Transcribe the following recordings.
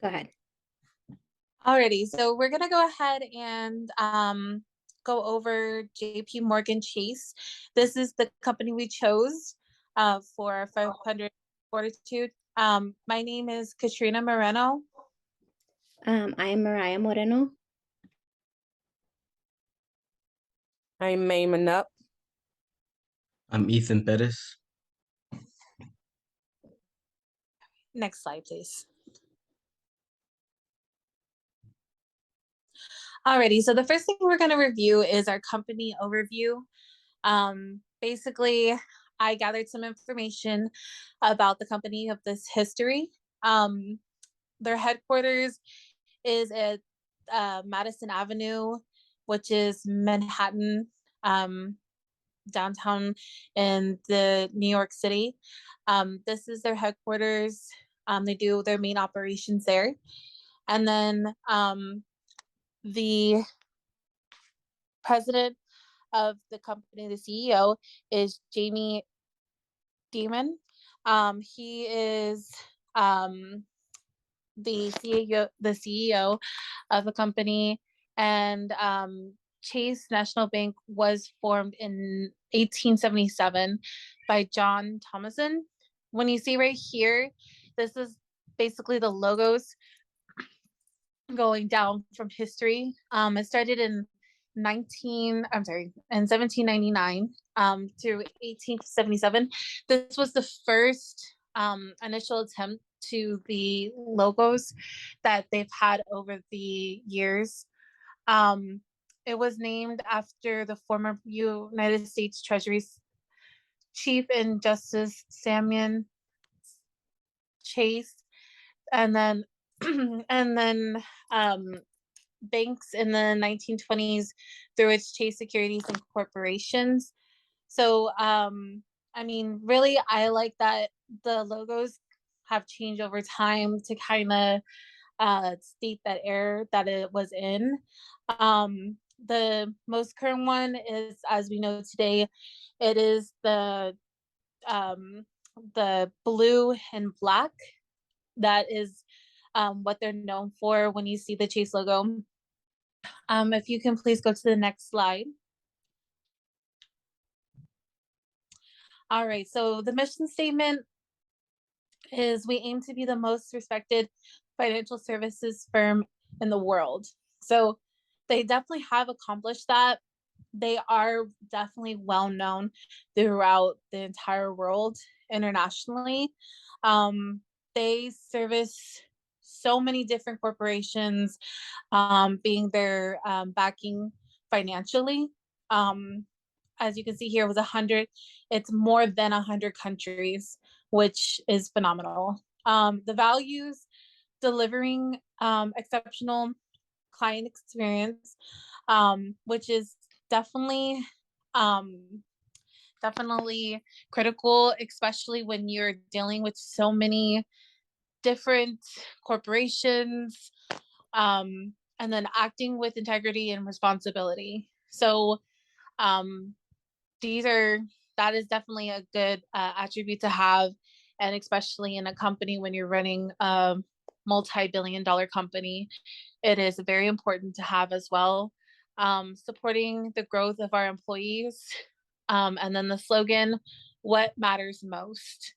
Go ahead. Alrighty, so we're gonna go ahead and go over JP Morgan Chase. This is the company we chose for 500 Fortitude. My name is Katrina Moreno. I am Mariah Moreno. I'm May Manup. I'm Ethan Pettis. Next slide, please. Alrighty, so the first thing we're gonna review is our company overview. Basically, I gathered some information about the company of this history. Their headquarters is at Madison Avenue, which is Manhattan, downtown in the New York City. This is their headquarters. They do their main operations there. And then the president of the company, the CEO, is Jamie Dimon. He is the CEO of the company, and Chase National Bank was formed in 1877 by John Thomason. When you see right here, this is basically the logos going down from history. It started in 1799 through 1877. This was the first initial attempt to the logos that they've had over the years. It was named after the former United States Treasury Chief and Justice Samuel Chase, and then banks in the 1920s through its Chase Securities and Corporations. So, I mean, really, I like that the logos have changed over time to kind of state that era that it was in. The most current one is, as we know today, it is the blue and black. That is what they're known for when you see the Chase logo. If you can please go to the next slide. All right, so the mission statement is we aim to be the most respected financial services firm in the world. So they definitely have accomplished that. They are definitely well known throughout the entire world internationally. They service so many different corporations, being their backing financially. As you can see here, with 100, it's more than 100 countries, which is phenomenal. The values: delivering exceptional client experience, which is definitely definitely critical, especially when you're dealing with so many different corporations, and then acting with integrity and responsibility. So that is definitely a good attribute to have, and especially in a company when you're running a multi-billion-dollar company, it is very important to have as well. Supporting the growth of our employees, and then the slogan, what matters most.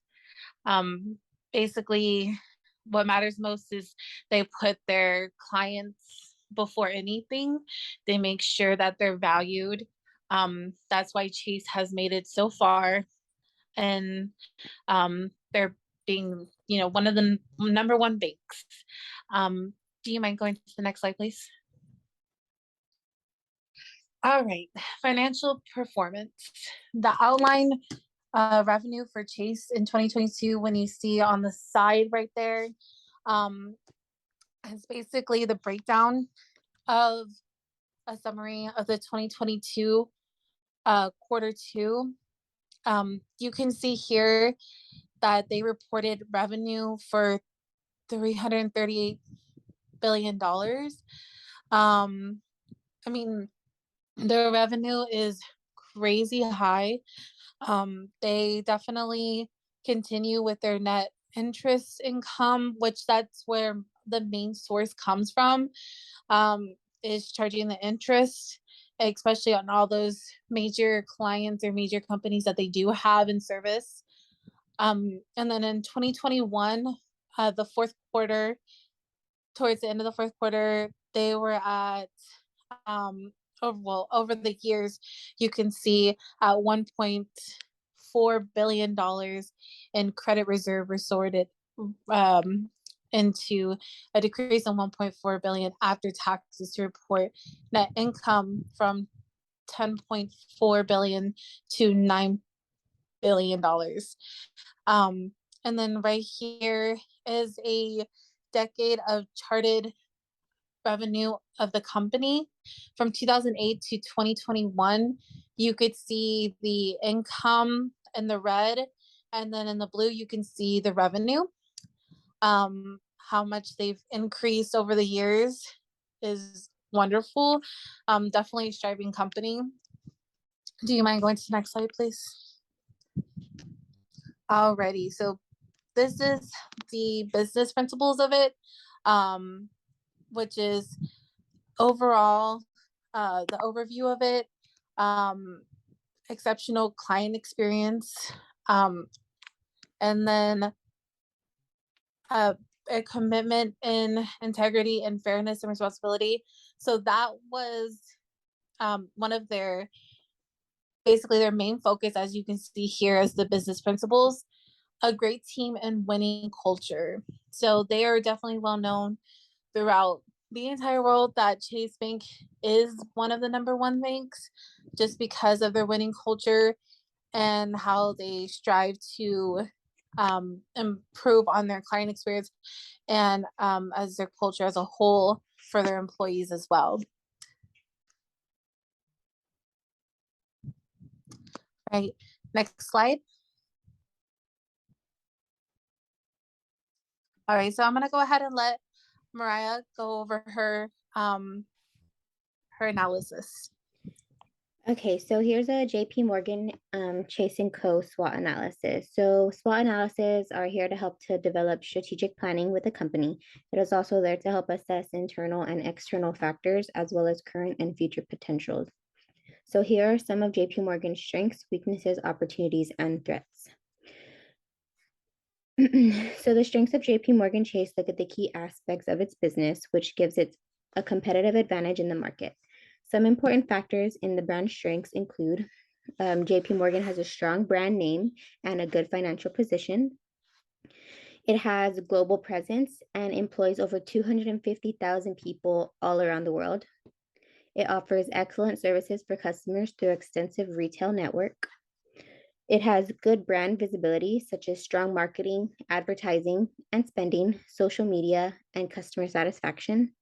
Basically, what matters most is they put their clients before anything. They make sure that they're valued. That's why Chase has made it so far, and they're being, one of the number one banks. Do you mind going to the next slide, please? All right, financial performance. The outline revenue for Chase in 2022, when you see on the side right there, is basically the breakdown of a summary of the 2022 quarter two. You can see here that they reported revenue for $338 billion. I mean, their revenue is crazy high. They definitely continue with their net interest income, which that's where the main source comes from, is charging the interest, especially on all those major clients or major companies that they do have in service. And then in 2021, the fourth quarter, towards the end of the fourth quarter, they were at, over the years, you can see at $1.4 billion in credit reserve resorted into a decrease in 1.4 billion after taxes to report net income from 10.4 billion to $9 billion. And then right here is a decade of charted revenue of the company from 2008 to 2021. You could see the income in the red, and then in the blue you can see the revenue. How much they've increased over the years is wonderful. Definitely a striving company. Do you mind going to the next slide, please? Alrighty, so this is the business principles of it, which is overall the overview of it, exceptional client experience, and then a commitment in integrity and fairness and responsibility. So that was one of their, basically their main focus, as you can see here, as the business principles. A great team and winning culture. So they are definitely well known throughout the entire world that Chase Bank is one of the #1 banks, just because of their winning culture and how they strive to improve on their client experience and as their culture as a whole for their employees as well. Right, next slide. All right, so I'm gonna go ahead and let Mariah go over her her analysis. Okay, so here's a JP Morgan Chase & Co. SWOT analysis. So SWOT analysis are here to help to develop strategic planning with the company. It is also there to help assess internal and external factors as well as current and future potentials. So here are some of JP Morgan's strengths, weaknesses, opportunities, and threats. So the strengths of JP Morgan Chase look at the key aspects of its business, which gives it a competitive advantage in the market. Some important factors in the brand strengths include JP Morgan has a strong brand name and a good financial position. It has global presence and employs over 250,000 people all around the world. It offers excellent services for customers through extensive retail network. It has good brand visibility, such as strong marketing, advertising, and spending, social media, and customer satisfaction.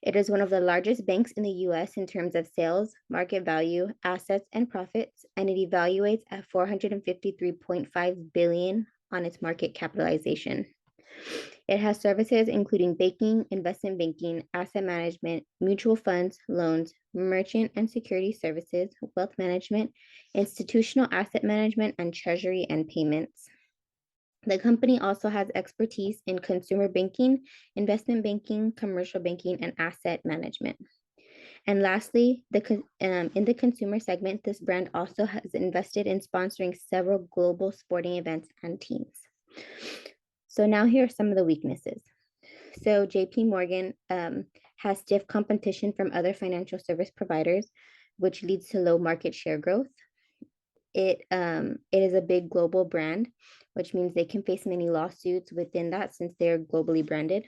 It is one of the largest banks in the US in terms of sales, market value, assets, and profits, and it evaluates at $453.5 billion on its market capitalization. It has services including banking, investment banking, asset management, mutual funds, loans, merchant and security services, wealth management, institutional asset management, and treasury and payments. The company also has expertise in consumer banking, investment banking, commercial banking, and asset management. And lastly, in the consumer segment, this brand also has invested in sponsoring several global sporting events and teams. So now here are some of the weaknesses. So JP Morgan has stiff competition from other financial service providers, which leads to low market share growth. It is a big global brand, which means they can face many lawsuits within that since they're globally branded.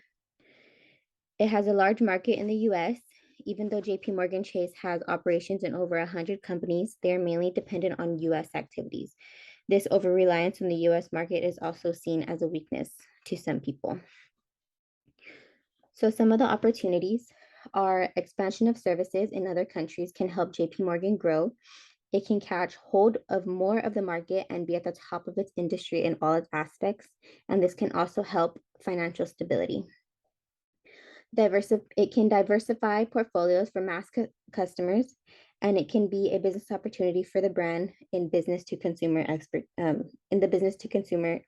It has a large market in the US. Even though JP Morgan Chase has operations in over 100 companies, they are mainly dependent on US activities. This over-reliance on the US market is also seen as a weakness to some people. So some of the opportunities are expansion of services in other countries can help JP Morgan grow. It can catch hold of more of the market and be at the top of its industry in all its aspects. And this can also help financial stability. It can diversify portfolios for mass customers, and it can be a business opportunity for the brand in business to consumer in the business to consumer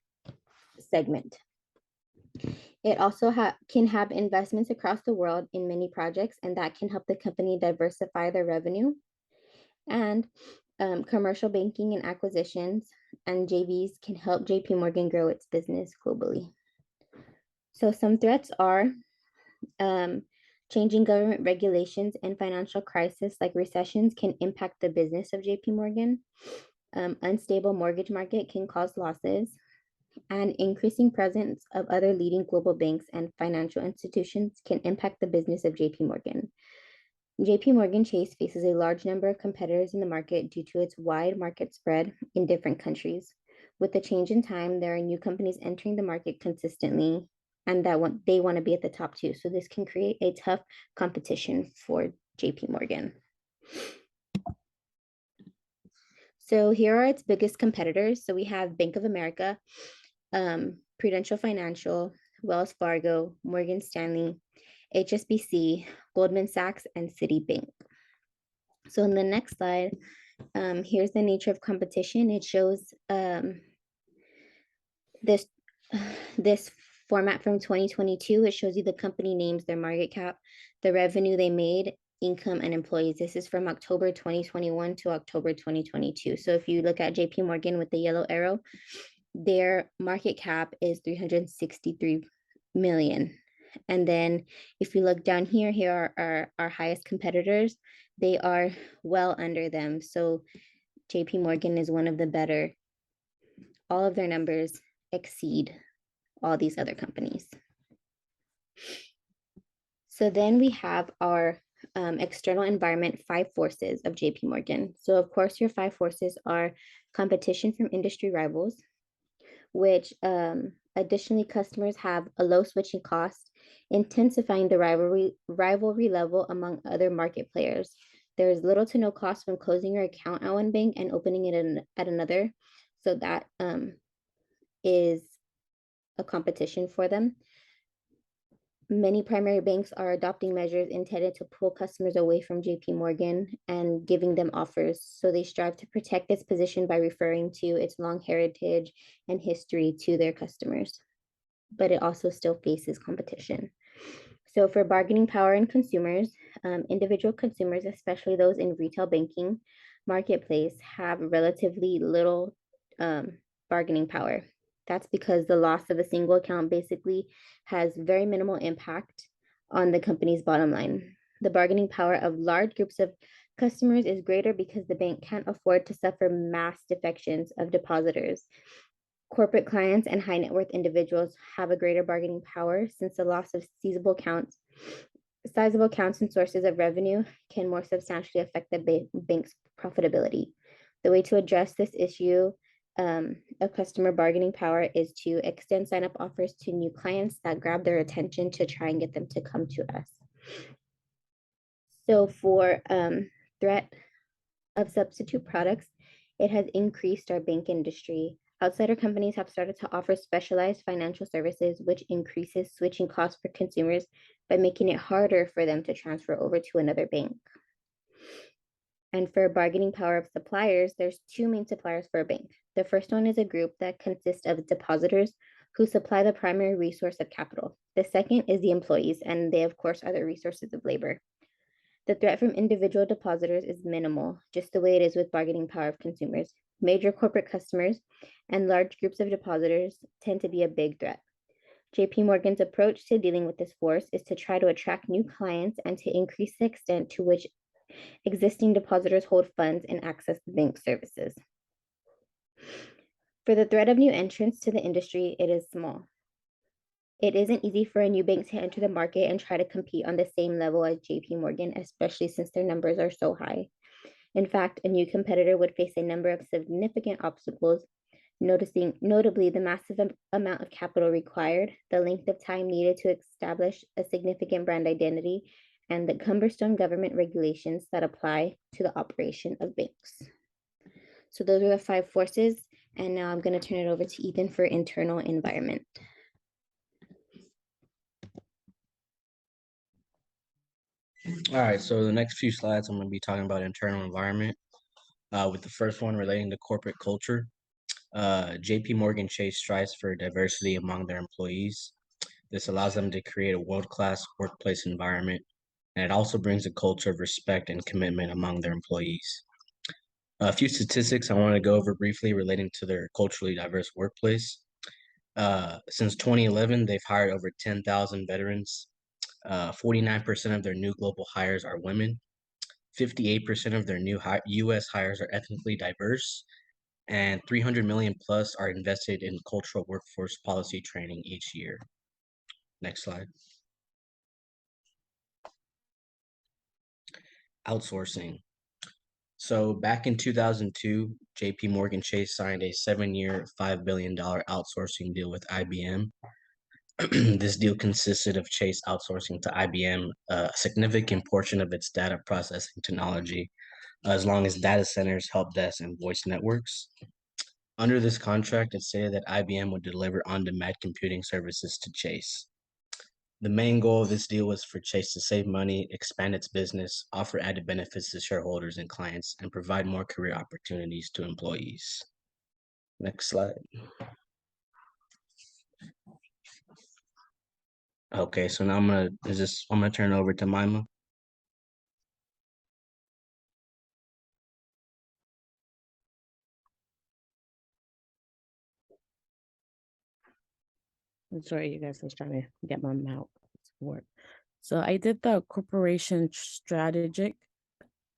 segment. It also can have investments across the world in many projects, and that can help the company diversify their revenue. And commercial banking and acquisitions and JVs can help JP Morgan grow its business globally. So some threats are changing government regulations and financial crisis like recessions can impact the business of JP Morgan. Unstable mortgage market can cause losses, and increasing presence of other leading global banks and financial institutions can impact the business of JP Morgan. JP Morgan Chase faces a large number of competitors in the market due to its wide market spread in different countries. With the change in time, there are new companies entering the market consistently, and they want to be at the top too. So this can create a tough competition for JP Morgan. So here are its biggest competitors. So we have Bank of America, Prudential Financial, Wells Fargo, Morgan Stanley, HSBC, Goldman Sachs, and Citibank. So in the next slide, here's the nature of competition. It shows this format from 2022. It shows you the company names, their market cap, the revenue they made, income, and employees. This is from October 2021 to October 2022. So if you look at JP Morgan with the yellow arrow, their market cap is 363 million. And then if you look down here, here are our highest competitors. They are well under them. So JP Morgan is one of the better. All of their numbers exceed all these other companies. So then we have our external environment 5 forces of JP Morgan. So of course, your 5 forces are competition from industry rivals, which additionally customers have a low switching cost, intensifying the rivalry level among other market players. There is little to no cost when closing your account at one bank and opening it at another. So that is a competition for them. Many primary banks are adopting measures intended to pull customers away from JP Morgan and giving them offers. So they strive to protect its position by referring to its long heritage and history to their customers. But it also still faces competition. So for bargaining power and consumers, individual consumers, especially those in retail banking marketplace, have relatively little bargaining power. That's because the loss of a single account basically has very minimal impact on the company's bottom line. The bargaining power of large groups of customers is greater because the bank can't afford to suffer mass defections of depositors. Corporate clients and high net worth individuals have a greater bargaining power since the loss of sizable accounts and sources of revenue can more substantially affect the bank's profitability. The way to address this issue of customer bargaining power is to extend sign-up offers to new clients that grab their attention to try and get them to come to us. So for threat of substitute products, it has increased our bank industry. Outsider companies have started to offer specialized financial services, which increases switching costs for consumers by making it harder for them to transfer over to another bank. And for bargaining power of suppliers, there's 2 main suppliers for a bank. The first one is a group that consists of depositors who supply the primary resource of capital. The second is the employees, and they, of course, are the resources of labor. The threat from individual depositors is minimal, just the way it is with bargaining power of consumers. Major corporate customers and large groups of depositors tend to be a big threat. JP Morgan's approach to dealing with this force is to try to attract new clients and to increase the extent to which existing depositors hold funds and access the bank services. For the threat of new entrants to the industry, it is small. It isn't easy for a new bank to enter the market and try to compete on the same level as JP Morgan, especially since their numbers are so high. In fact, a new competitor would face a number of significant obstacles, notably the massive amount of capital required, the length of time needed to establish a significant brand identity, and the cumbersome government regulations that apply to the operation of banks. So those are the 5 forces. And now I'm going to turn it over to Ethan for internal environment. All right, so the next few slides, I'm going to be talking about internal environment. With the first one relating to corporate culture, JP Morgan Chase strives for diversity among their employees. This allows them to create a world-class workplace environment, and it also brings a culture of respect and commitment among their employees. A few statistics I want to go over briefly relating to their culturally diverse workplace. Since 2011, they've hired over 10,000 veterans. 49% of their new global hires are women. 58% of their new U.S. hires are ethnically diverse, and 300 million plus are invested in cultural workforce policy training each year. Next slide. Outsourcing. So back in 2002, JP Morgan Chase signed a 7-year, $5 billion outsourcing deal with IBM. This deal consisted of Chase outsourcing to IBM a significant portion of its data processing technology, as long as data centers, help desks, and voice networks. Under this contract, it stated that IBM would deliver on-demand computing services to Chase. The main goal of this deal was for Chase to save money, expand its business, offer added benefits to shareholders and clients, and provide more career opportunities to employees. Next slide. Okay, so now I'm gonna turn it over to Maima. I'm sorry, you guys, I was trying to get my mouth to work. So I did the corporation strategic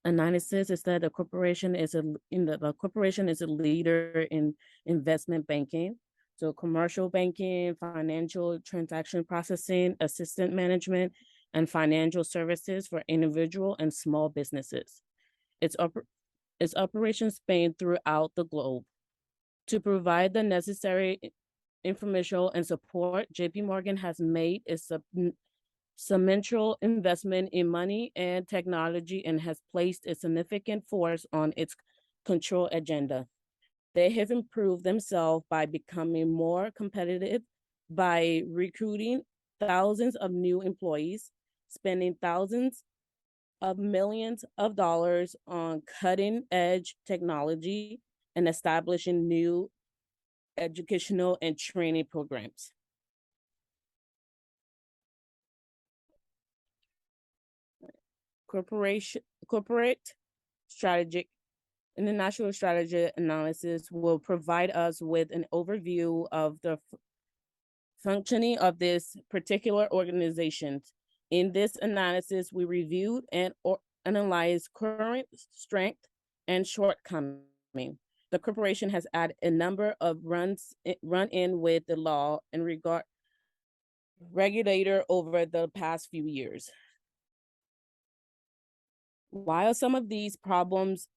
analysis. Is that the corporation is the corporation is a leader in investment banking. So commercial banking, financial transaction processing, assistant management, and financial services for individual and small businesses. Its operations span throughout the globe. To provide the necessary information and support, JP Morgan has made a substantial investment in money and technology and has placed a significant force on its control agenda. They have improved themselves by becoming more competitive, by recruiting thousands of new employees, spending thousands of millions of dollars on cutting edge technology, and establishing new educational and training programs. Corporate strategic international strategy analysis will provide us with an overview of the functioning of this particular organization. In this analysis, we reviewed and analyzed current strength and shortcoming. The corporation has had a number of run-in with the law and regulator over the past few years. While some of these problems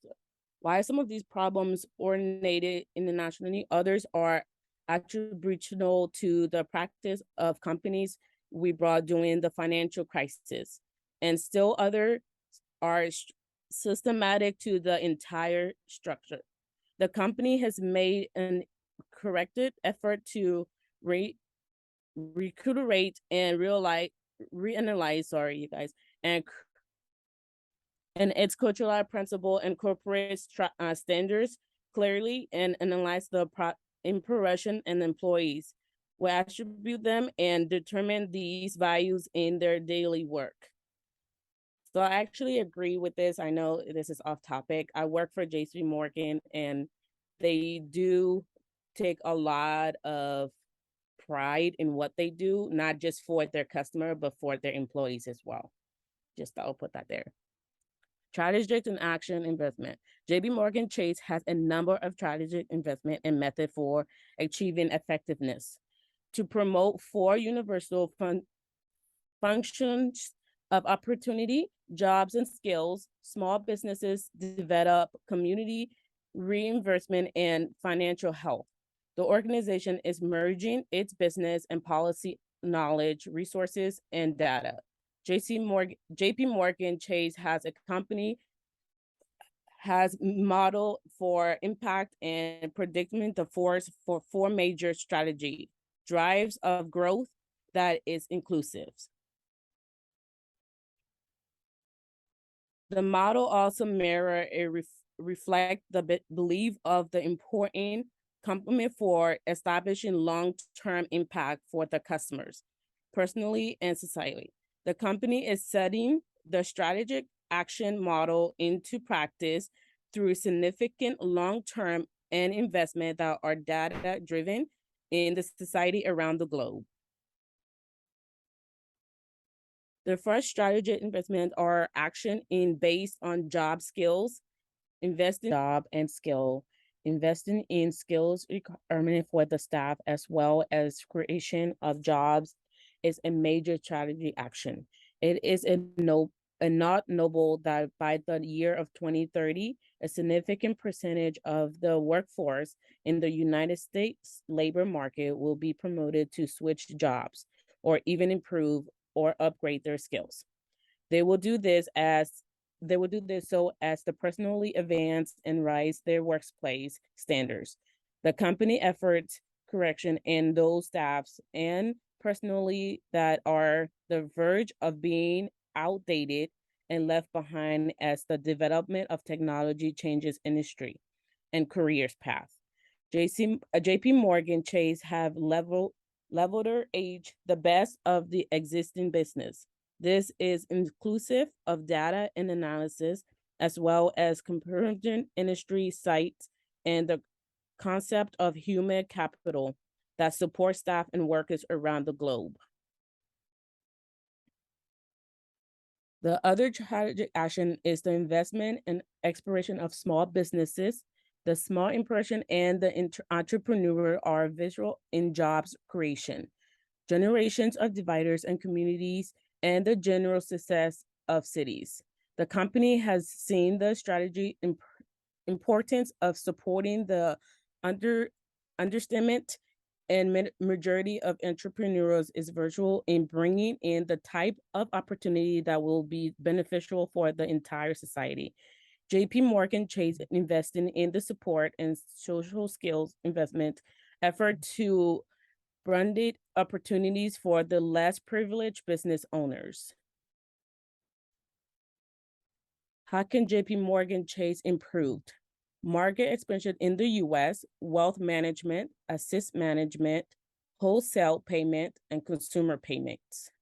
originated internationally, others are attributable to the practice of companies we brought during the financial crisis, and still others are systematic to the entire structure. The company has made an corrected effort to recuperate and reanalyze, and its cultural principle and corporate standards clearly and analyze the impression and employees. We attribute them and determine these values in their daily work. So I actually agree with this. I know this is off topic. I work for JP Morgan, and they do take a lot of pride in what they do, not just for their customer, but for their employees as well. Just I'll put that there. Strategic and action investment. JP Morgan Chase has a number of strategic investment and method for achieving effectiveness. To promote 4 universal functions of opportunity, jobs and skills, small businesses develop community reinvestment and financial health. The organization is merging its business and policy knowledge, resources, and data. JP Morgan Chase has model for impact and predicament of force for 4 major strategy drives of growth that is inclusive. The model also reflect the belief of the important complement for establishing long-term impact for the customers, personally and societally. The company is setting the strategic action model into practice through significant long-term and investment that are data-driven in the society around the globe. The first strategic investment are action in based on job skills, investing in job and skill, investing in skills requirement for the staff as well as creation of jobs is a major strategy action. It is not noble that by the year of 2030, a significant percentage of the workforce in the United States labor market will be promoted to switch jobs or even improve or upgrade their skills. They will do this so as to personally advance and rise their workplace standards. The company efforts correction in those staffs and personally that are the verge of being outdated and left behind as the development of technology changes industry and careers path. JP Morgan Chase have leveled their age the best of the existing business. This is inclusive of data and analysis, as well as convergent industry sites and the concept of human capital that supports staff and workers around the globe. The other strategic action is the investment and exploration of small businesses. The small impression and the entrepreneur are visual in jobs creation, generations of dividers and communities, and the general success of cities. The company has seen the strategy importance of supporting the understatement and majority of entrepreneurs is virtual in bringing in the type of opportunity that will be beneficial for the entire society. JP Morgan Chase investing in the support and social skills investment effort to branded opportunities for the less privileged business owners. How can JP Morgan Chase improved? Market expansion in the US, wealth management, assist management, wholesale payment, and consumer payments.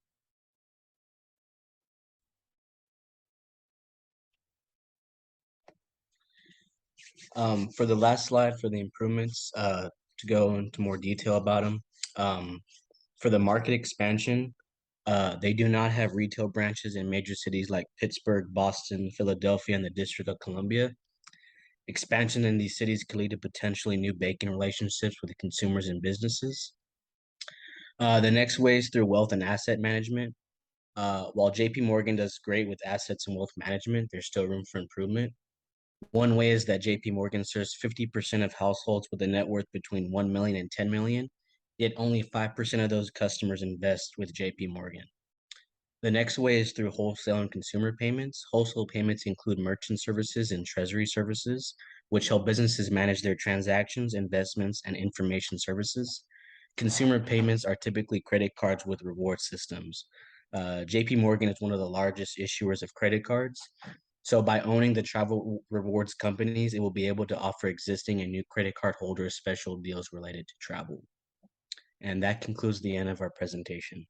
For the last slide, for the improvements, to go into more detail about them. For the market expansion, they do not have retail branches in major cities like Pittsburgh, Boston, Philadelphia, and the District of Columbia. Expansion in these cities could lead to potentially new banking relationships with consumers and businesses. The next way is through wealth and asset management. While JP Morgan does great with assets and wealth management, there's still room for improvement. One way is that JP Morgan serves 50% of households with a net worth between 1 million and 10 million, yet only 5% of those customers invest with JP Morgan. The next way is through wholesale and consumer payments. Wholesale payments include merchant services and treasury services, which help businesses manage their transactions, investments, and information services. Consumer payments are typically credit cards with reward systems. JP Morgan is one of the largest issuers of credit cards. So by owning the travel rewards companies, it will be able to offer existing and new credit card holders special deals related to travel. And that concludes the end of our presentation.